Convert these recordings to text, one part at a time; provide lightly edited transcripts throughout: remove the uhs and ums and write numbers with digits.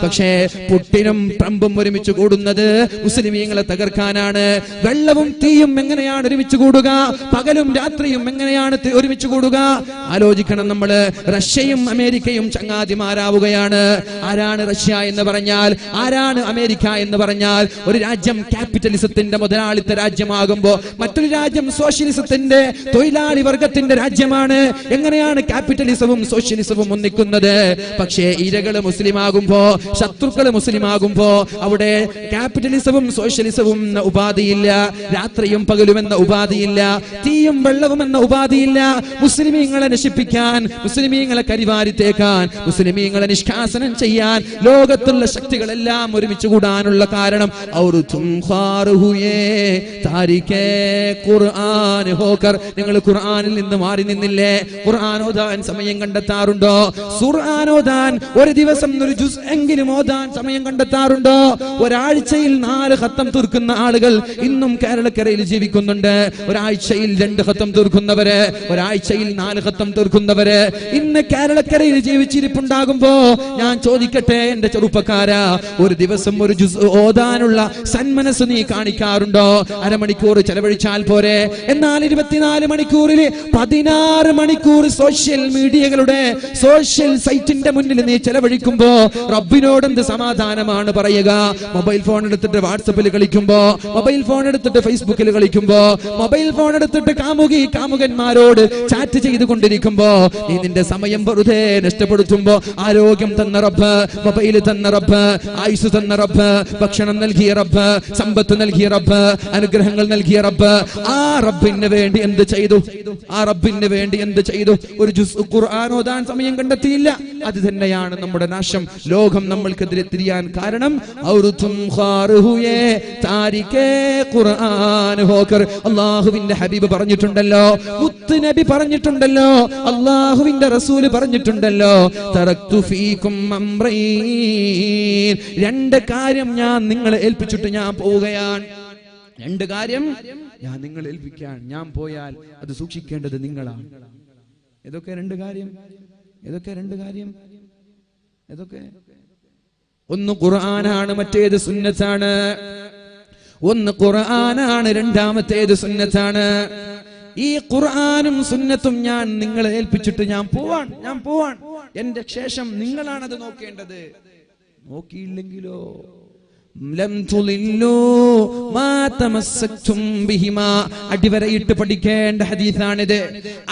പക്ഷേ പുട്ടിനും ട്രംപും ഒരുമിച്ച് കൂടുന്നത് മുസ്ലിമീങ്ങളെ തകർക്കാനാണ്. വെള്ളവും തീയും എങ്ങനെയാണ് ഒരുമിച്ച് കൂടുക? പകലും രാത്രിയും എങ്ങനെയാണ് ഒരുമിച്ച് കൂടുക? ആലോചിക്കണം നമ്മള്. റഷ്യയും അമേരിക്കയും ചങ്ങാതിമാരാവുകയാണ്. ആരാണ് റഷ്യ എന്ന് പറഞ്ഞാൽ, ആരാണ് അമേരിക്ക എന്ന് പറഞ്ഞാൽ? ഒരു രാജ്യം ക്യാപിറ്റലിസത്തിന്റെ മുതലാളിത്ത രാജ്യമാകുമ്പോ മറ്റൊരു രാജ്യം സോഷ്യലിസത്തിന്റെ തൊഴിലാളി വർഗത്തിന്റെ രാജ്യമാണ്. എങ്ങനെയാണ് ക്യാപിറ്റലിസവും സോഷ്യലിസവും ഒന്നിക്കുന്നത്? പക്ഷേ ഇരകള് മുസ്ലിമാകുമ്പോ, ശത്രുക്കള് മുസ്ലിമാകുമ്പോ അവിടെ ക്യാപിറ്റലിസവും സോഷ്യലിസവും എന്ന ഉപാധിയില്ല, രാത്രിയും പകലും എന്ന ഉപാധിയില്ല, തീയും വെള്ളവും എന്ന ഉപാധിയില്ല. മുസ്ലിമീങ്ങളെ നശിപ്പിക്കാൻ, മുസ്ലിമീങ്ങളെ കരിവാരിത്തേക്കാൻ, മുസ്ലിമീങ്ങളെ നിഷ്കാസനം ചെയ്യാൻ ലോകത്തുള്ള ശക്തികളെല്ലാം ഒരുമിച്ച് കൂടാനുള്ള കാരണം നിങ്ങൾ ഖുർആനിൽ നിന്ന് മാറി നിന്നില്ലേ? ഖുർആൻ ഓതാൻ സമയം കണ്ടെത്താറുണ്ടോ? ഖുർആൻ ഓതാൻ ഒരു ദിവസം ഒരു ജുസ് എങ്കിലും ഓതാൻ സമയം കണ്ടെത്താറുണ്ടോ? ഒരാഴ്ചയിൽ 4 ഖത്തം തീർക്കുന്ന ആളുകൾ ഇന്നും കേരളക്കരയിൽ ജീവിക്കുന്നുണ്ട്. ഒരാഴ്ചയിൽ 2 ഖത്തം തീർക്കുന്നവര്, ഒരാഴ്ചയിൽ 4 ഖത്തം തീർക്കുന്നവര് ഇന്ന് കേരളക്കരയിൽ ജീവിച്ചിരിപ്പുണ്ടാകുമ്പോ ഞാൻ ചോദിക്കട്ടെ എന്റെ ചെറുപ്പക്കാരാ, ഒരു ദിവസം ഒരു ജുസ് ഓതാനുള്ള സന്മനസ് നീ കാണിക്കാറുണ്ടോ? അരമണിക്കൂർ ചെലവഴിച്ചാൽ പോരെ? എന്നാൽ 24 മണിക്കൂറിൽ 16 മണിക്കൂർ സോഷ്യൽ മീഡിയകളുടെ സോഷ്യൽ സൈറ്റിന്റെ മുന്നിൽ നീ ചെലവഴിക്കുമ്പോ റബ്ബിനോട് എന്ത് സമാധാനമാണ് പറയുക? മൊബൈൽ ഫോൺ എടുത്തിട്ട് വാട്സപ്പിൽ കളിക്കുമ്പോ, മൊബൈൽ ഫോൺ എടുത്തിട്ട് ഫേസ്ബുക്കിൽ കളിക്കുമ്പോ, മൊബൈൽ ഫോൺ എടുത്തിട്ട് കാമുകന്മാരോട് ചാറ്റ് ചെയ്തുകൊണ്ടിരിക്കുമ്പോ നീ നിന്റെ സമയം വെറുതെ നഷ്ടപ്പെടുത്തുമ്പോ ആരോഗ്യം തന്ന റബ്ബ്, മൊബൈൽ തന്ന റബ്ബ്, ആയുസ് തന്ന റബ്ബ്, ഭക്ഷണം നൽകിയ റബ്ബ്, സമ്പത്ത് നൽകിയ റബ്ബ്, അനുഗ്രഹങ്ങൾ നൽകിയ റബ്ബ്, ആ റബ്ബിന് വേണ്ടി എന്ത് ചെയ്തു? ആ റബ്ബിന് വേണ്ടി എന്ത് ചെയ്തു? ഒരു ജുസ് ഖുർആൻ ഓതാൻ സമയം കണ്ടെത്തിയില്ല. അത് തന്നെയാണ് നമ്മുടെ നാശം. ലോകം നമ്മൾക്കെതിരെ തിരിയാൻ കാരണം അള്ളാഹുവിന്റെ ഹബീബ് പറഞ്ഞിട്ടുണ്ടല്ലോ, മുത്ത് നബി പറഞ്ഞിട്ടുണ്ടല്ലോ, അള്ളാഹുവിന്റെ റസൂല് പറഞ്ഞിട്ടുണ്ടല്ലോ, തറക്തു ഫീകും അംറൈൻ, 2 കാര്യം ഞാൻ നിങ്ങളെ ഏൽപ്പിച്ചിട്ട് ഞാൻ പോവുകയാണ്. 2 കാര്യം ഞാൻ നിങ്ങളെ ഏൽപ്പിക്കാൻ ഞാൻ പോയാൽ അത് സൂക്ഷിക്കേണ്ടത് നിങ്ങളാണ്. ഏതൊക്കെ 2 കാര്യം? ഏതൊക്കെ 2 കാര്യം? ഏതൊക്കെ? ഒന്ന് ഖുർആനാണ്, മറ്റേത് സുന്നത്താണ്. ഒന്ന് ഖുർആനാണ്, രണ്ടാമത്തേത് സുന്നത്താണ്. ഈ ഖുർആനും സുന്നത്തും ഞാൻ നിങ്ങളെ ഏൽപ്പിച്ചിട്ട് ഞാൻ പോവാൻ. എന്റെ ശേഷം നിങ്ങളാണത് നോക്കേണ്ടത്. നോക്കിയില്ലെങ്കിലോ അടിവരയിട്ട് പഠിക്കേണ്ട ഹദീസാണിത്.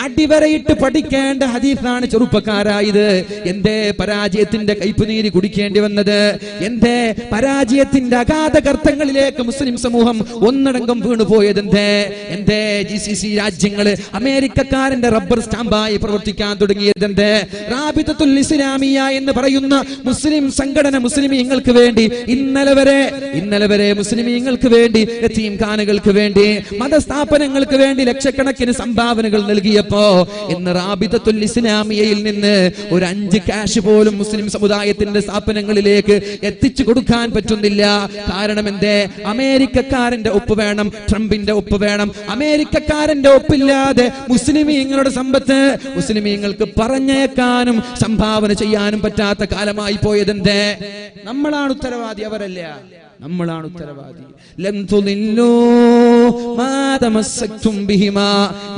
അടിവരയിട്ട് പഠിക്കേണ്ട ഹദീസാണ് ചെറുപ്പക്കാരായത്. എന്തേ പരാജയത്തിന്റെ കൈപ്പുനീര് കുടിക്കേണ്ടി വന്നത്? എന്തേ പരാജയത്തിന്റെ അഗാധ ഗർത്തങ്ങളിലേക്ക് മുസ്ലിം സമൂഹം ഒന്നടങ്കം വീണുപോയത്? എന്തേ GCC രാജ്യങ്ങള് അമേരിക്കക്കാരന്റെ റബ്ബർ സ്റ്റാമ്പായി പ്രവർത്തിക്കാൻ തുടങ്ങിയത്? റാബിതത്തുൽ ഇസ്ലാമിയ എന്ന് പറയുന്ന മുസ്ലിം സംഘടന മുസ്ലിമീങ്ങൾക്ക് വേണ്ടി ഇന്നലെ വരെ മുസ്ലിമീങ്ങൾക്ക് വേണ്ടി, യതീംഖാനകൾക്ക് വേണ്ടി, മതസ്ഥാപനങ്ങൾക്ക് വേണ്ടി ലക്ഷക്കണക്കിന് സംഭാവനകൾ നൽകിയപ്പോ ഇന്ന് റാബിതത്തുൽ ഇസ്ലാമിയയിൽ നിന്ന് ഒരു 5 കാശ് പോലും മുസ്ലിം സമുദായത്തിന്റെ സ്ഥാപനങ്ങളിലേക്ക് എത്തിച്ചു കൊടുക്കാൻ പറ്റുന്നില്ല. കാരണം അമേരിക്കക്കാരന്റെ ഒപ്പ് വേണം, ട്രംപിന്റെ ഒപ്പ് വേണം. അമേരിക്കക്കാരന്റെ ഒപ്പില്ലാതെ മുസ്ലിമീങ്ങളുടെ സമ്പത്ത് മുസ്ലിമീങ്ങൾക്ക് പറഞ്ഞേക്കാനും സംഭാവന ചെയ്യാനും പറ്റാത്ത കാലമായി പോയത് നമ്മളാണ് ഉത്തരവാദി, അവരല്ല. നമ്മളാണ് ഉത്തരവാദി.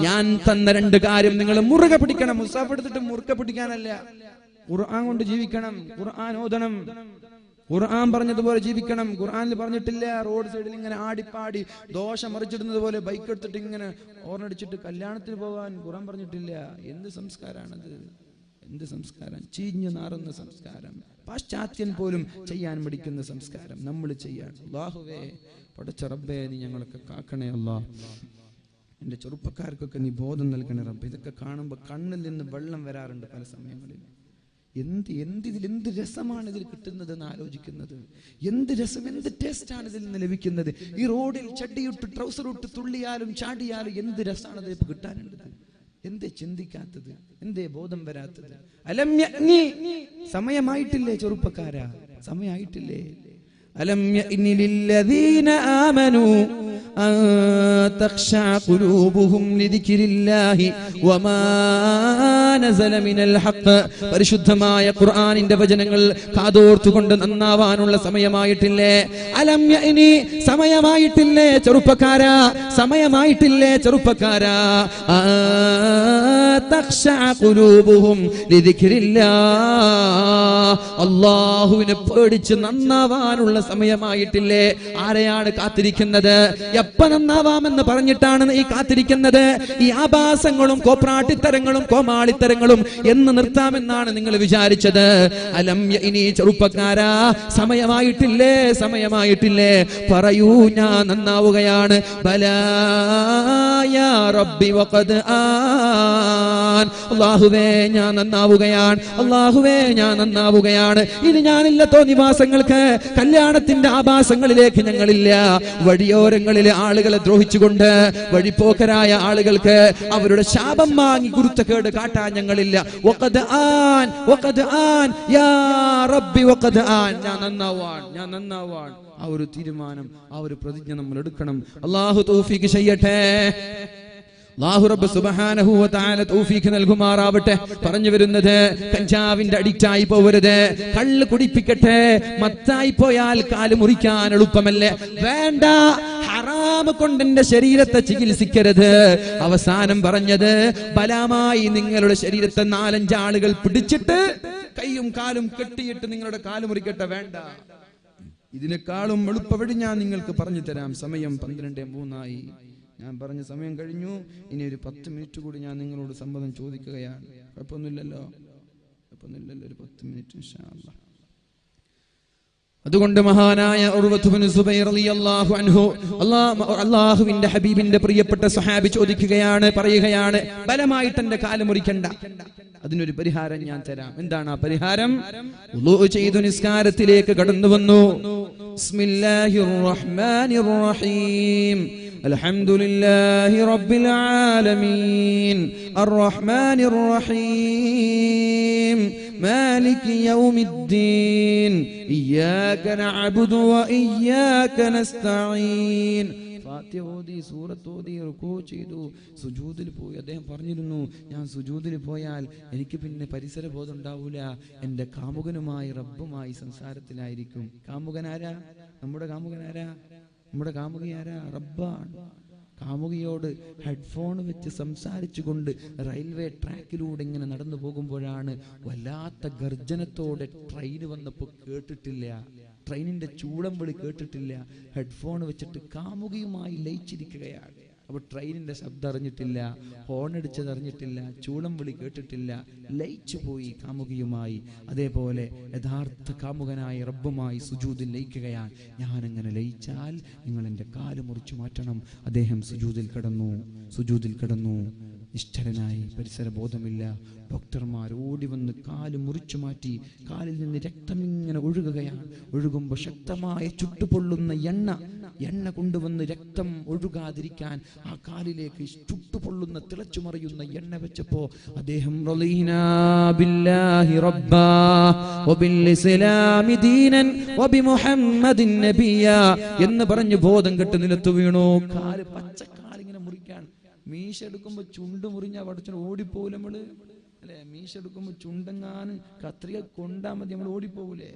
ഞാൻ തന്ന 2 കാര്യം നിങ്ങൾ മുറുകെ പിടിക്കണം. മുസാഫ് എടുത്തിട്ട് മുറുകെ പിടിക്കാനല്ല, ഖുർആൻ കൊണ്ട് ജീവിക്കണം, ഖുർആൻ ഓതണം, ഖുർആൻ പറഞ്ഞതുപോലെ ജീവിക്കണം. ഖുർആനിൽ പറഞ്ഞിട്ടില്ല റോഡ് സൈഡിൽ ഇങ്ങനെ ആടിപ്പാടി ദോശ മറിച്ചിടുന്നത് പോലെ ബൈക്ക് എടുത്തിട്ട് ഇങ്ങനെ ഓർണടിച്ചിട്ട് കല്യാണത്തിന് പോകാൻ ഖുർആൻ പറഞ്ഞിട്ടില്ല. എന്ത് സംസ്കാരാണത്? എന്ത് സംസ്കാരം? ചീഞ്ഞു നാറുന്ന സംസ്കാരം. പാശ്ചാത്യൻ പോലും ചെയ്യാൻ മടിക്കുന്ന സംസ്കാരം നമ്മൾ ചെയ്യാൻ. അല്ലാഹുവേ, പടച്ച റബ്ബേ, നീ ഞങ്ങളൊക്കെ കാക്കണേ അല്ലാഹ്. എൻ്റെ ചെറുപ്പക്കാർക്കൊക്കെ നീ ബോധം നൽകണേ റബ്ബേ. ഇതൊക്കെ കാണുമ്പോൾ കണ്ണിൽ നിന്ന് വെള്ളം വരാറുണ്ട് പല സമയങ്ങളിൽ. എന്ത് രസമാണ് ഇതിൽ കിട്ടുന്നത് എന്ന് ആലോചിക്കുന്നത്. എന്ത് രസം, എന്ത് ടേസ്റ്റാണ് ഇതിൽ നിന്ന് ലഭിക്കുന്നത്. ഈ റോഡിൽ ചട്ടിയിട്ട് ട്രൗസർ ഇട്ട് തുള്ളിയാലും ചാടിയാലും എന്ത് രസമാണ് ഇതിൽ കിട്ടാനുള്ളത്. എന്തേ ചിന്തിക്കാത്തത്? എന്തേ ബോധം വരാത്തത്? സമയമായിട്ടില്ലേ ചെറുപ്പക്കാരാ? സമയമായിട്ടില്ലേ? അലം യഅനി ലില്ലദീന ആമനൂ അൻ തഖ്ശഅ ഖുലൂബുഹും ലിദിക്രില്ലാഹി വമാ നസല മിനൽ ഹഖ്. പരിശുദ്ധമായ ഖുർആനിന്റെ വചനങ്ങൾ കാതോർത്തുകൊണ്ട് നന്നാവാനുള്ള സമയമായിട്ടില്ലേ? അലം യഅനി, സമയമായിട്ടില്ലേ ചെറുപ്പക്കാരാ, സമയമായിട്ടില്ലേ ചെറുപ്പക്കാരാ? തഖ്ശഅ ഖുലൂബുഹും ലിദിക്രില്ലാഹ്, അല്ലാഹുവിനെ പേടിച്ച് നന്നാവാനുള്ള സമയമായിട്ടില്ലേ? ആരെയാണ് കാത്തിരിക്കുന്നത്? എപ്പ നന്നാവാമെന്ന് പറഞ്ഞിട്ടാണ് ഈ കാത്തിരിക്കുന്നത്? ഈ ആഭാസങ്ങളും കോപ്രാട്ടിത്തരങ്ങളും കോമാളിത്തരങ്ങളും എന്ന് നിർത്താമെന്നാണ് നിങ്ങൾ വിചാരിച്ചത്? അലം യഅനി, ചെറുപ്പക്കാരാ, സമയമായിട്ടില്ലേ? സമയമായിട്ടില്ലേ? പറയൂ, ഞാൻ നന്നാവുകയാണ്. ബലാ യാ റബ്ബി വഖദ് ആൻ, അല്ലാഹുവേ ഞാൻ നന്നാവുകയാണ്, അല്ലാഹുവേ ഞാൻ നന്നാവുകയാണ്. ഇനി ഞാനില്ല തോന്നിവാസങ്ങൾക്ക്, കല്യാണത്തിന്റെ ആഭാസങ്ങളിലേക്ക് ഞങ്ങളില്ല. വഴിയോരങ്ങളിലെ ആളുകളെ ദ്രോഹിച്ചുകൊണ്ട് വഴിപ്പോക്കരായ ആളുകൾക്ക് അവരുടെ ശാപം വാങ്ങി ഗുരുത്തക്കേട് കാട്ടാൻ ഞങ്ങളില്ല. വഖദ് ആൻ, വഖദ് ആൻ യാ റബ്ബി വഖദ് ആൻ, ഞാൻ നന്നാവാൻ, ഞാൻ നന്നാവാൻ. ആ ഒരു തീരുമാനം, ആ ഒരു പ്രതിജ്ഞ നമ്മൾ എടുക്കണം. അല്ലാഹു തൗഫീഖ് ചെയ്യട്ടെ. അല്ലാഹു റബ്ബ് സുബ്ഹാനഹു വ തആല തൗഫീഖ് നൽകുമാറാവട്ടെ. പറഞ്ഞു വരുന്നത്, കഞ്ചാവിന്റെ അഡിക്റ്റ് ആയി പോവരുത്, കള്ള് കുടിപ്പിക്കട്ടെ. മത്തായി പോയാൽ കാല് മുറിക്കാൻ എളുപ്പമല്ലേ? വേണ്ട, ഹറാം കൊണ്ട് എന്റെ ശരീരത്തെ ചികിത്സിക്കരുത്. അവസാനം പറഞ്ഞത്, ബലാമായി നിങ്ങളുടെ ശരീരത്തെ 4-5 ആളുകൾ പിടിച്ചിട്ട് കൈയും കാലും കെട്ടിയിട്ട് നിങ്ങളുടെ കാല് മുറിക്കട്ടെ. വേണ്ട, ഇതിനേക്കാളും എളുപ്പവഴി ഞാൻ നിങ്ങൾക്ക് പറഞ്ഞു തരാം. സമയം 12:03 ഞാൻ പറഞ്ഞ സമയം കഴിഞ്ഞു. ഇനി ഒരു 10 മിനിറ്റ് കൂടി ഞാൻ നിങ്ങളോട് സമ്മതം ചോദിക്കുകയാണ്. കുഴപ്പമൊന്നുമില്ലല്ലോ, കുഴപ്പമൊന്നുമില്ലല്ലോ, ഒരു 10 മിനിറ്റ് ഇൻഷാ അല്ലാഹ്. അതുകൊണ്ട് മഹാനായ ഉർവത്ത് ഇബ്നു സുബൈർ റളിയല്ലാഹു അൻഹു, അല്ലാഹുവിന്റെ ഹബീബിന്റെ പ്രിയപ്പെട്ട സ്വഹാബി ചോദിക്കുകയാണ്, പറയുകയാണ്, ബലമായിട്ട് എന്റെ കാല് മുറിക്കണ്ട, അതിനൊരു പരിഹാരം ഞാൻ തരാം. എന്താണ് ആ പരിഹാരം? വുളൂ ചെയ്തു നിസ്കാരത്തിലേക്ക് കടന്നു വന്നു. ബിസ്മില്ലാഹിർ റഹ്മാനിർ റഹീം, അൽഹംദുലില്ലാഹി റബ്ബിൽ ആലമീൻ, അർറഹ്മാനിർ റഹീം, മാലികി യൗമിദ്ദീൻ, ഇയ്യാക നഅ്ബുദു വ ഇയ്യാക നസ്തഈൻ. ഫാത്തിഹ ഓതി, സൂറത്ത് ഓതി, റുകൂ ചെയ്തു, സുജൂദിൽ പോയി. അദ്ദേഹം പറഞ്ഞിരുന്നു, ഞാൻ സുജൂദിൽ പോയാൽ എനിക്ക് പിന്നെ പരിസര ബോധം ഉണ്ടാവൂല, എൻ്റെ കാമുകനുമായി റബ്ബുമായി സംസാരത്തിലായിരിക്കും. കാമുകനാരാ? നമ്മുടെ കാമുകനാരാ? നമ്മുടെ കാമുകയാരാ? റബ്ബാണ്. കാമുകിയോട് ഹെഡ്ഫോൺ വെച്ച് സംസാരിച്ചുകൊണ്ട് റെയിൽവേ ട്രാക്കിലൂടെ ഇങ്ങനെ നടന്നു പോകുമ്പോഴാണ് വല്ലാത്ത ഗർജനത്തോടെ ട്രെയിൻ വന്നപ്പോൾ കേട്ടിട്ടില്ല, ട്രെയിനിന്റെ ചൂളം വിളി കേട്ടിട്ടില്ല. ഹെഡ്ഫോൺ വെച്ചിട്ട് കാമുകിയുമായി ലയിച്ചിരിക്കുകയാണ്. അപ്പോൾ ട്രെയിനിന്റെ ശബ്ദം അറിഞ്ഞിട്ടില്ല, ഹോൺ അടിച്ചത് അറിഞ്ഞിട്ടില്ല, ചൂളം വിളി കേട്ടിട്ടില്ല, ലയിച്ചു പോയി കാമുകിയുമായി. അതേപോലെ യഥാർത്ഥ കാമുകനായ റബ്ബുമായി സുജൂദിൽ ലയിക്കുകയാണ്. ഞാനങ്ങനെ ലയിച്ചാൽ നിങ്ങൾ എൻ്റെ കാല് മുറിച്ചു മാറ്റണം. അദ്ദേഹം സുജൂദിൽ കിടന്നു, നിശ്ചലനായി, പരിസര ബോധമില്ല. ഡോക്ടർമാർ ഓടി വന്ന് കാല് മുറിച്ചു മാറ്റി. കാലിൽ നിന്ന് രക്തം ഇങ്ങനെ ഒഴുകുകയാണ്. ഒഴുകുമ്പോൾ ശക്തമായ ചുട്ടുപൊള്ളുന്ന എണ്ണ കൊണ്ടുവന്ന് രക്തം ഒഴുകാതിരിക്കാൻ ആ കാലിലേക്ക് ചുട്ടുപൊള്ളുന്ന തിളച്ചുമറിയുന്ന എണ്ണ വെച്ചപ്പോ അദ്ദേഹം റളീനാ ബില്ലാഹി റബ്ബാ വബിൽ ഇസ്ലാമി ദീനൻ വബിമുഹമ്മദിൻ നബിയാ എന്ന് പറഞ്ഞു ബോധം കെട്ട് നിലത്തു വീണു. കാല് പച്ചക്കാലിങ്ങനെ മുറിക്കാൻ. മീശ എടുക്കുമ്പോ ചുണ്ട് മുറിഞ്ഞാ പഠിച്ചു ഓടിപ്പോവില്ല നമ്മള്, അല്ലെ? മീശ എടുക്കുമ്പോ ചുണ്ടെങ്ങാനും കത്രിക കൊണ്ടാ മതി, നമ്മൾ ഓടിപ്പോകൂലേ?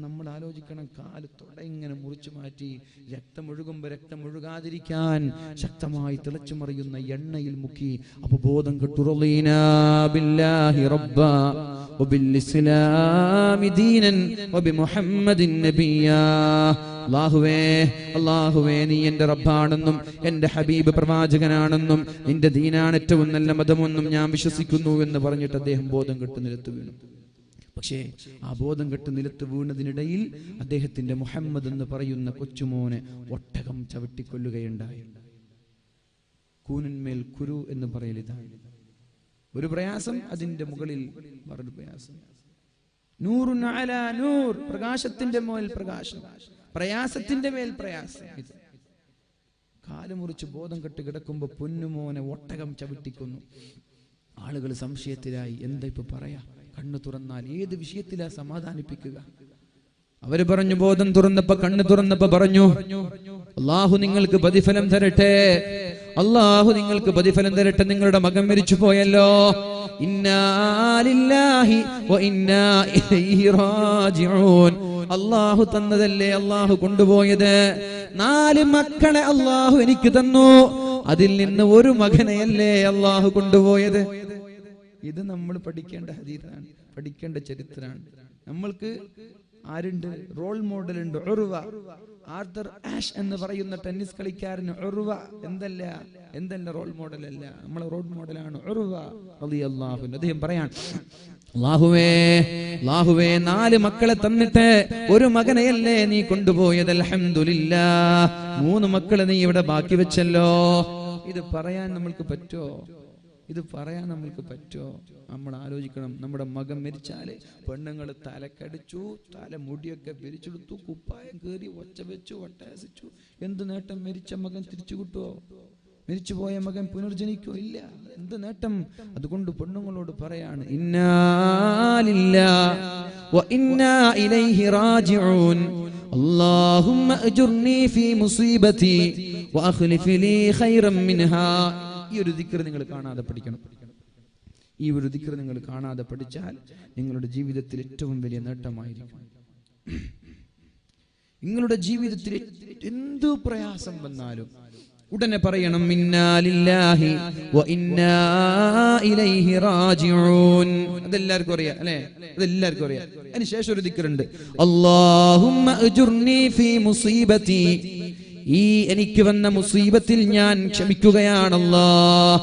നമ്മൾ ആലോചിക്കണം, കാല് തൊട ഇങ്ങനെ മുറിച്ചു മാറ്റി. രക്തം ഒഴുകുമ്പോ രക്തം ഒഴുകാതിരിക്കാൻ ശക്തമായി തിളച്ചു മറിയുന്ന എണ്ണയിൽ മുക്കി. അപ്പൊ ബോധം കെട്ടു. റളീനാ ബില്ലാഹി റബ്ബാ വബിൽ ഇസ്ലാമി ദീനൻ വബിമുഹമ്മദിൻ നബിയാ. അല്ലാഹുവേ, നീ എന്റെ റബ്ബാണെന്നും എന്റെ ഹബീബ് പ്രവാചകനാണെന്നും നിന്റെ ദീനാണ് ഏറ്റവും നല്ല മതമെന്നും ഞാൻ വിശ്വസിക്കുന്നു എന്ന് പറഞ്ഞിട്ട് അദ്ദേഹം ബോധം കെട്ട് നിലത്ത് വീണു. പക്ഷേ ആ ബോധം കെട്ട് നിലത്ത് വീണതിനിടയിൽ അദ്ദേഹത്തിന്റെ മുഹമ്മദ് എന്ന് പറയുന്ന കൊച്ചുമോനെ ഒട്ടകം ചവിട്ടിക്കൊല്ലുകയുണ്ടായി. കൂനിന്മേൽ കുരു എന്ന് പറയൽ ഇതാണ്. ഒരു പ്രയാസം, അതിന്റെ മുകളിൽ വേറൊരു പ്രയാസം. നൂറുൻ അലാ നൂർ, പ്രകാശത്തിന്റെ മേൽ പ്രകാശം, പ്രയാസത്തിന്റെ മേൽ പ്രയാസം. കാല് മുറിച്ച് ബോധം കെട്ട് കിടക്കുമ്പോ പൊന്നുമോനെ ഒട്ടകം ചവിട്ടിക്കുന്നു. ആളുകൾ സംശയത്തിലായി. എന്താ ഇപ്പൊ പറയാ? കണ്ണു തുറന്നാൽ ഏത് വിഷയത്തിലാ സമാധാനിപ്പിക്കുക? അവര് പറഞ്ഞു, ബോധം തുറന്നപ്പോ, കണ്ണ് തുറന്നപ്പോ പറഞ്ഞു, അള്ളാഹു നിങ്ങൾക്ക് പ്രതിഫലം തരട്ടെ, അള്ളാഹു നിങ്ങൾക്ക് പ്രതിഫലം തരട്ടെ, നിങ്ങളുടെ മകൻ മരിച്ചു പോയല്ലോ. ഇന്നാ ലില്ലാഹി വ ഇന്നാ ഇലൈഹി റാജിഊൻ. അള്ളാഹു തന്നതല്ലേ അള്ളാഹു കൊണ്ടുപോയത്. 4 മക്കളെ അള്ളാഹു എനിക്ക് തന്നു, അതിൽ നിന്ന് ഒരു മകനെയല്ലേ അള്ളാഹു കൊണ്ടുപോയത്. ഇത് നമ്മൾ പഠിക്കേണ്ട ഹദീസാണ്, പഠിക്കേണ്ട ചരിത്രമാണ്. നമ്മൾക്ക് ആരുണ്ട്? റോൾ മോഡൽ ഉണ്ട്. ഉർവ, ആർതർ ആഷ് എന്ന് പറയുന്ന ടെന്നീസ് കളിക്കാരന് ഉർവ എന്തല്ല റോൾ മോഡൽ അല്ല, നമ്മളെ റോൾ മോഡലാണ് ഉർവ റളിയല്ലാഹു അൻഹു. അദ്ദേഹം പറയാൻ, അല്ലാഹുവേ 4 മക്കളെ തന്നിട്ട് ഒരു മകനെയല്ലേ നീ കൊണ്ടുപോയത്. അൽഹംദുലില്ലാഹ്, 3 മക്കളെ നീ ഇവിടെ ബാക്കി വെച്ചല്ലോ. ഇത് പറയാൻ നമ്മൾക്ക് പറ്റോ? നമ്മൾ ആലോചിക്കണം. നമ്മുടെ മകൻ മരിച്ചാല് പെണ്ണുങ്ങൾ തലക്കടിച്ചു, തലമുടിയൊക്കെ പിരിച്ചെടുത്തു, കുപ്പായം കയറി, ഒച്ച വെച്ചു, ഒട്ടയസിച്ചു. എന്ത് നേട്ടം? മരിച്ച മകൻ തിരിച്ചു കിട്ടുവോ? മരിച്ചുപോയ മകൻ പുനർജനിക്കോ? ഇല്ല. എന്ത് നേട്ടം? അതുകൊണ്ട് പെണ്ണുങ്ങളോട് പറയാണ്, ഇന്നാ ലില്ലാഹി വ ഇന്നാ ഇലൈഹി റാജിഊൻ. അല്ലാഹുമ്മ അജ്ർനി ഫീ മുസീബതി വ അഖ്ലിഫ് ലീ ഖൈറൻ മിൻഹാ. ഈ ഒരു ദിക്ർ നിങ്ങൾ കാണാതെ പഠിക്കണം. ഈ ഒരു ദിക്ർ നിങ്ങൾ കാണാതെ പഠിച്ചാൽ നിങ്ങളുടെ ജീവിതത്തിൽ ഏറ്റവും വലിയ നേട്ടമായിരിക്കും. നിങ്ങളുടെ ജീവിതത്തിൽ എന്തു പ്രയാസം വന്നാലും ഉടനെ പറയണം, ഇന്നാ ലില്ലാഹി വ ഇന്നാ ഇലൈഹി റാജിഊൻ. അതെല്ലാവർക്കും അറിയാം അല്ലേ? അതെല്ലാവർക്കും അറിയാം. അതിനുശേഷം ഒരു ദിക്റുണ്ട്, അല്ലാഹുമ്മ അജ്ർനി ഫീ മുസീബതി. ഈ എനിക്ക് വന്ന മുസീബത്തിൽ ഞാൻ ക്ഷമിക്കുകയാണ് അല്ലാഹ്.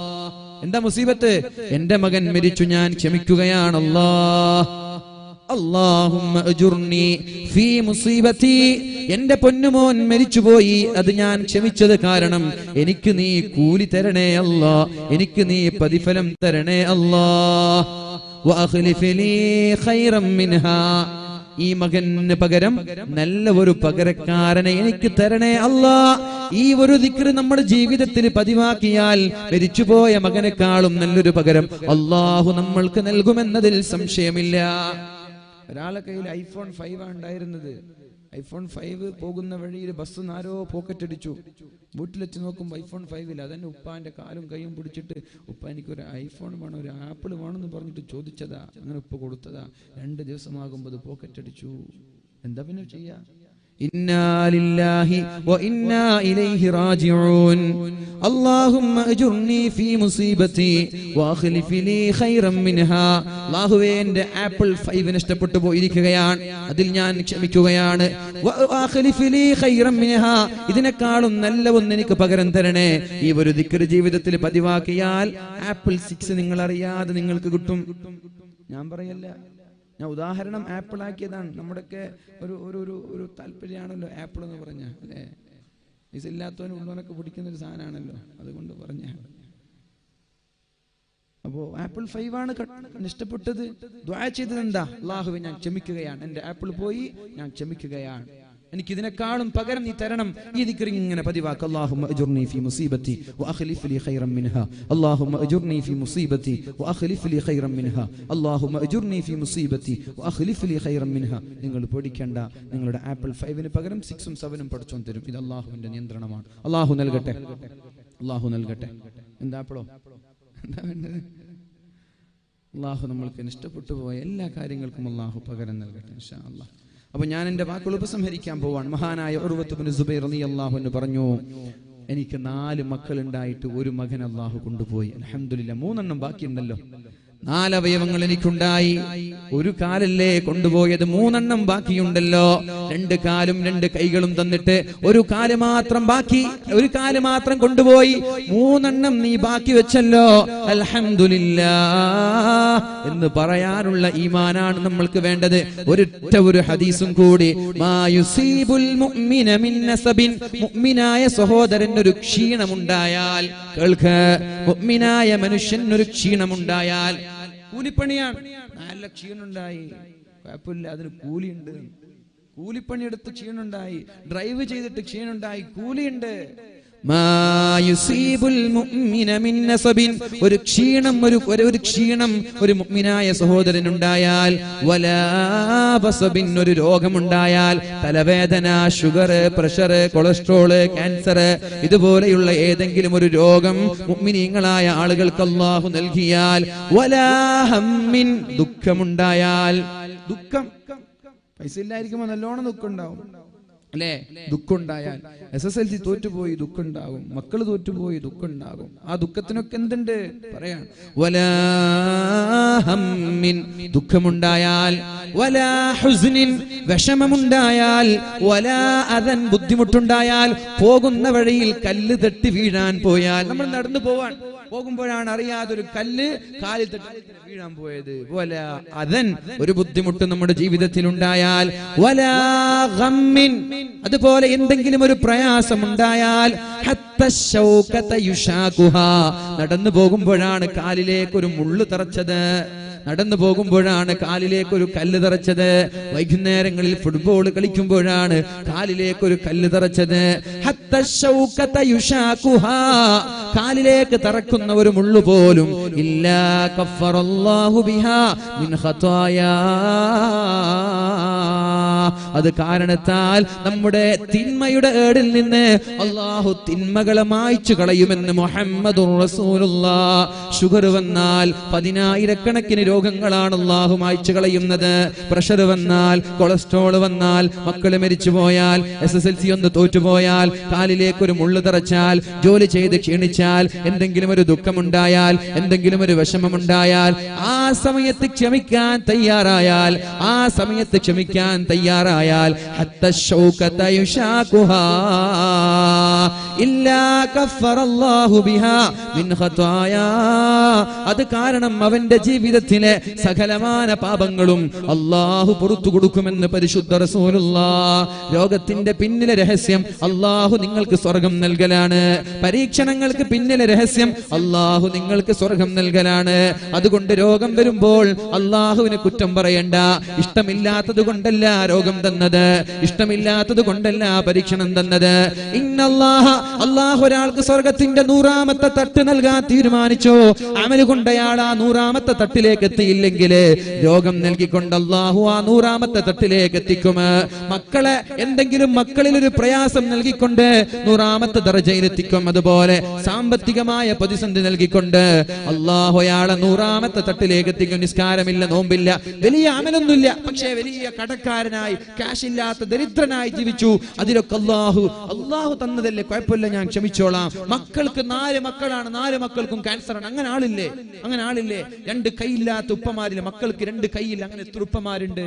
എന്താ മുസീബത്ത്? എന്റെ മകൻ മരിച്ചു, ഞാൻ ക്ഷമിക്കുകയാണ് അല്ലാഹ്. അല്ലാഹുമ്മ അജ്ർനി ഫീ മുസീബതി. എന്റെ പൊന്നുമോൻ മരിച്ചുപോയി, അത് ഞാൻ ക്ഷമിച്ചത് കാരണം എനിക്ക് നീ കൂലി തരണേ അല്ലാഹ്, എനിക്ക് നീ പ്രതിഫലം തരണേ അല്ലാഹ്. വ അഖ്ലിഫ് ലീ ഖൈറൻ മിൻഹാ. ഈ മകന് പകരം നല്ല ഒരു പകരക്കാരനെ എനിക്ക് തരണേ അല്ലാഹ്. ഈ ഒരു ദിക്ർ നമ്മുടെ ജീവിതത്തിൽ പതിവാക്കിയാൽ മരിച്ചുപോയ മകനെക്കാളും നല്ലൊരു പകരം അല്ലാഹു നമ്മൾക്ക് നൽകുമെന്നതിൽ സംശയമില്ല. ഒരാളെ കയ്യിൽ ഐഫോൺ 5 ഉണ്ടായിരുന്നത്. ഐഫോൺ 5 പോകുന്ന വഴിയിൽ ബസ് ആരോ പോക്കറ്റ് അടിച്ചു. വീട്ടിലെത്തി നോക്കുമ്പോൾ ഐഫോൺ 5 ഇല്ല. അതന്നെ ഉപ്പാന്റെ കാലും കൈയും പിടിച്ചിട്ട്, ഉപ്പ എനിക്കൊരു ഐഫോൺ വേണം, ഒരു ആപ്പിൾ വേണമെന്ന് പറഞ്ഞിട്ട് ചോദിച്ചതാ. അങ്ങനെ ഉപ്പ കൊടുത്തതാ. 2 ദിവസമാകുമ്പോൾ അത് പോക്കറ്റ് അടിച്ചു. എന്താ പിന്നെ ചെയ്യാ? ഇന്നാ ലില്ലാഹി വ ഇന്നാ ഇലൈഹി റാജിഊൻ. അല്ലാഹുമ്മ അജ്ർനി ഫീ മുസീബതി വ അഖ്ലിഫ് ലീ ഖൈറൻ മിൻഹാ. അല്ലാഹുവേ, എന്റെ ആപ്പിൾ 5 നഷ്ടപ്പെട്ടു പോയിരിക്കുകയാണ്, അതിൽ ഞാൻ ക്ഷമിക്കുകയാണ്. വ അഖ്ലിഫ് ലീ ഖൈറൻ മിൻഹാ. ഇതിനേക്കാളും നല്ല ഒന്ന് എനിക്ക് പകരം തരണേ. ഈ ഒരു ദിക്ർ ജീവിതത്തിൽ പതിവാക്കിയാൽ ആപ്പിൾ 6 നിങ്ങൾ അറിയാതെ നിങ്ങൾക്ക് കിട്ടും. ഞാൻ പറയല്ല, ഞാൻ ഉദാഹരണം ആപ്പിൾ ആക്കിയതാണ്. നമ്മുടെയൊക്കെ ഒരു താല്പര്യമാണല്ലോ ആപ്പിൾ എന്ന് പറഞ്ഞ അല്ലേ? ഇല്ലാത്തവനും ഉള്ളവനൊക്കെ പിടിക്കുന്ന ഒരു സാധനമാണല്ലോ, അതുകൊണ്ട് പറഞ്ഞ. അപ്പോ ആപ്പിൾ 5 ആണ് നഷ്ടപ്പെട്ടത്. ദുആ ചെയ്തത് എന്താ? അല്ലാഹുവേ, ഞാൻ ക്ഷമിക്കുകയാണ്, എന്റെ ആപ്പിൾ പോയി, ഞാൻ ക്ഷമിക്കുകയാണ്, എനിക്ക് ഇതിനേക്കാളും പകരം നീ തരണം. ഈ ദിക്ർ ഇങ്ങനെ പതിവാക്കുക. അല്ലാഹുമ്മ അജ്ർനി ഫീ മുസീബതി വ അഖ്ലിഫ് ലീ ഖൈറൻ മിൻഹാ. അല്ലാഹുമ്മ അജ്ർനി ഫീ മുസീബതി വ അഖ്ലിഫ് ലീ ഖൈറൻ മിൻഹാ. അല്ലാഹുമ്മ അജ്ർനി ഫീ മുസീബതി വ അഖ്ലിഫ് ലീ ഖൈറൻ മിൻഹാ. നിങ്ങൾ പേടിക്കേണ്ട, നിങ്ങളുടെ ആപ്പിൾ 5 പകരം 6ഉം 7ഉം പഠിച്ചോൻ തരും. ഇത് അല്ലാഹുവിന്റെ നിയന്ത്രണമാണ്. അല്ലാഹു നൽകട്ടെ, അല്ലാഹു നൽകട്ടെ. എന്താ ആപ്പിളോ? എന്താ വേണ്ടത്? അല്ലാഹു നമ്മൾക്ക് ഇഷ്ടപ്പെട്ടു പോയ എല്ലാ കാര്യങ്ങൾക്കും അല്ലാഹു പകരം നൽകട്ടെ ഇൻഷാ അല്ലാഹ്. അപ്പൊ ഞാൻ എന്റെ വാക്കുകൾ ഉപസംഹരിക്കാൻ പോവാണ്. മഹാനായ ഉർവത്ത് ഇബ്നു സുബൈർ റളിയല്ലാഹു അൻഹു പറഞ്ഞു, എനിക്ക് 4 മക്കൾ ഉണ്ടായിട്ട് ഒരു മകൻ അല്ലാഹു കൊണ്ടുപോയി. അൽഹംദുലില്ലാഹ്, 3 എണ്ണം ബാക്കിയുണ്ടല്ലോ. 4 അവയവങ്ങൾ എനിക്കുണ്ടായി, ഒരു കാലല്ലേ കൊണ്ടുപോയത്, 3 എണ്ണം ബാക്കിയുണ്ടല്ലോ. 2 കാലും 2 കൈകളും തന്നിട്ട് ഒരു കാല് മാത്രം ബാക്കി, ഒരു കാല് മാത്രം കൊണ്ടുപോയി, 3 എണ്ണം നീ ബാക്കി വെച്ചല്ലോ. അൽഹംദുലില്ലാഹ് എന്ന് പറയാനുള്ള ഈമാനാണ് നമ്മൾക്ക് വേണ്ടത്. ഒരു ഹദീസും കൂടി, മാ യുസീബുൽ മുഅ്മിന മിൻ നസബിൻ. മുഅ്മിനായ സഹോദരൻ ഒരു ക്ഷീണമുണ്ടായാൽ, കേൾക്ക്, മുഅ്മിനായ മനുഷ്യൻ ഒരു ക്ഷീണമുണ്ടായാൽ, കൂലിപ്പണിയാണ്, നല്ല ക്ഷീണുണ്ടായി, കുഴപ്പമില്ല, അതിന് കൂലിയുണ്ട്. കൂലിപ്പണിയെടുത്ത് ക്ഷീണുണ്ടായി, ഡ്രൈവ് ചെയ്തിട്ട് ക്ഷീണുണ്ടായി, കൂലിയുണ്ട്. ഒരു ക്ഷീണം ഒരു മുഅ്മിനായ സഹോദരനുണ്ടായാൽ, വലാ ബസബിൻ ഒരു രോഗമുണ്ടായാൽ, തലവേദന, ഷുഗർ, പ്രഷർ, കൊളസ്ട്രോൾ, ക്യാൻസർ, ഇതുപോലെയുള്ള ഏതെങ്കിലും ഒരു രോഗം മുഅ്മിനീങ്ങളായ ആളുകൾക്ക് അല്ലാഹു നൽകിയാൽ, വലാ ഹമ്മിൻ ദുഃഖമുണ്ടായാൽ, ദുഃഖം പൈസ ഇല്ലായിരിക്കുമ്പോ നല്ലോണം ദുഃഖം ഉണ്ടാവും അല്ലേ? ദുഃഖം ഉണ്ടായാൽ SSLC തോറ്റുപോയി ദുഃഖം ഉണ്ടാകും, മക്കള് തോറ്റുപോയി ദുഃഖം ഉണ്ടാകും. ആ ദുഃഖത്തിനൊക്കെ എന്തുണ്ട് പറയാൻ? വലാ ഹമ്മിൻ ദുഃഖമുണ്ടായാൽ, വലാ ഹുസ്നിൻ വിഷമമുണ്ടായാൽ, വലാ അദൻ ബുദ്ധിമുട്ടുണ്ടായാൽ, പോകുന്ന വഴിയിൽ കല്ല് തട്ടി വീഴാൻ പോയാൽ, നമ്മൾ നടന്നു പോകുമ്പോഴാണ് അറിയാതൊരു കല്ല് കാലിൽ തട്ടി വീഴാൻ പോയത്. വലാ അദൻ ഒരു ബുദ്ധിമുട്ട് നമ്മുടെ ജീവിതത്തിൽ ഉണ്ടായാൽ, വലാ ഗമ്മിൻ അതുപോലെ എന്തെങ്കിലും ഒരു പ്രയാസം ഉണ്ടായാൽ, നടന്നു പോകുമ്പോഴാണ് കാലിലേക്ക് ഒരു മുള്ളു തറച്ചത്, നടന്നു പോകുമ്പോഴാണ് കാലിലേക്ക് ഒരു കല്ല് തറച്ചത്, വൈകുന്നേരങ്ങളിൽ ഫുട്ബോൾ കളിക്കുമ്പോഴാണ് കാലിലേക്ക് ഒരു കല്ല് തറച്ചത്. കാലിലേക്ക് തറക്കുന്ന ഒരു മുള്ളു പോലും ഇല്ലാ കഫറല്ലാഹു ബിഹാ മിൻ ഖതായാ, അത് കാരണത്താൽ നമ്മുടെ തിന്മയുടെ ഏടിൽ നിന്ന് അല്ലാഹു തിന്മകളെ മായ്ച്ചു കളയുമെന്ന് മുഹമ്മദുർ റസൂലുള്ളാഹ്. ഷുഗർ വന്നാൽ 10,000 രോഗങ്ങളാണ് അല്ലാഹു മായ്ച്ചു കളയുന്നത്. പ്രഷർ വന്നാൽ, കൊളസ്ട്രോൾ വന്നാൽ, മക്കള് മരിച്ചു പോയാൽ, SSLC ഒന്ന് തോറ്റുപോയാൽ, കാലിലേക്ക് ഒരു മുള്ളു തറച്ചാൽ, ജോലി ചെയ്ത് ക്ഷീണിച്ചാൽ, എന്തെങ്കിലും ഒരു ദുഃഖമുണ്ടായാൽ, എന്തെങ്കിലും ഒരു വിഷമമുണ്ടായാൽ, ആ സമയത്ത് ക്ഷമിക്കാൻ തയ്യാറായാൽ, ആ സമയത്ത് ക്ഷമിക്കാൻ തയ്യാറായാൽ, അത് കാരണം അവന്റെ ജീവിതത്തിലെ സകലമാന പാപങ്ങളും അല്ലാഹു പുറത്തു കൊടുക്കുമെന്ന് പരിശുദ്ധ റസൂലുള്ളാഹ്. രോഗത്തിന്റെ പിന്നിലെ രഹസ്യം അല്ലാഹു നിങ്ങൾക്ക് സ്വർഗം നൽകലാണ്. പരീക്ഷണങ്ങൾക്ക് പിന്നിലെ രഹസ്യം അല്ലാഹു നിങ്ങൾക്ക് സ്വർഗം നൽകലാണ്. അതുകൊണ്ട് രോഗം വരുമ്പോൾ അല്ലാഹുവിനെ കുറ്റം പറയണ്ട. ഇഷ്ടമില്ലാത്തത് കൊണ്ടല്ല രോഗം തന്നത്, ഇഷ്ടമില്ലാത്തത് കൊണ്ടല്ല പരീക്ഷണം തന്നത്. ഇന്നല്ലാഹ അല്ലാഹു ഒരാൾക്ക് സ്വർഗത്തിന്റെ 100ാമത്തെ തട്ട് നൽകാൻ തീരുമാനിച്ചോ, അമല് കൊണ്ട് അയാൾ ആ 100ാമത്തെ തട്ടിലേക്ക് എത്തിയില്ലെങ്കിൽ രോഗം നൽകിക്കൊണ്ട് അല്ലാഹു ആ 100ാമത്തെ തട്ടിലേക്ക് എത്തിക്കും. മക്കളെ എന്തെങ്കിലും മക്കളിൽ ഒരു പ്രയാസം നൽകിക്കൊണ്ട് 100ാമത്തെ ദർജയിൽ എത്തിക്കും. അതുപോലെ സാമ്പത്തികമായ പ്രതിസന്ധി നൽകിക്കൊണ്ട് അല്ലാഹു അയാളെ 100ാമത്തെ തട്ടിലേക്ക് എത്തിക്കും. നിസ്കാരമില്ല, നോമ്പില്ല, വലിയ അമലൊന്നുമില്ല, പക്ഷേ വലിയ കടക്കാരനായി, കാശില്ലാത്ത ദരിദ്രനായി ജീവിച്ചു. അതിലൊക്കെ അല്ലാഹു തന്നതല്ലേ, കുഴപ്പമില്ല, ഞാൻ ക്ഷമിച്ചോളാം. മക്കൾക്ക് 4 മക്കളാണ്, 4 മക്കൾക്കും ക്യാൻസറാണ്. അങ്ങനെ ആളില്ലേ? 2 കൈയില്ലാത്ത ഉപ്പമാരില്ല, മക്കൾക്ക് 2 കൈയില്ല. അങ്ങനെ എത്ര ഉപ്പമാരുണ്ട്?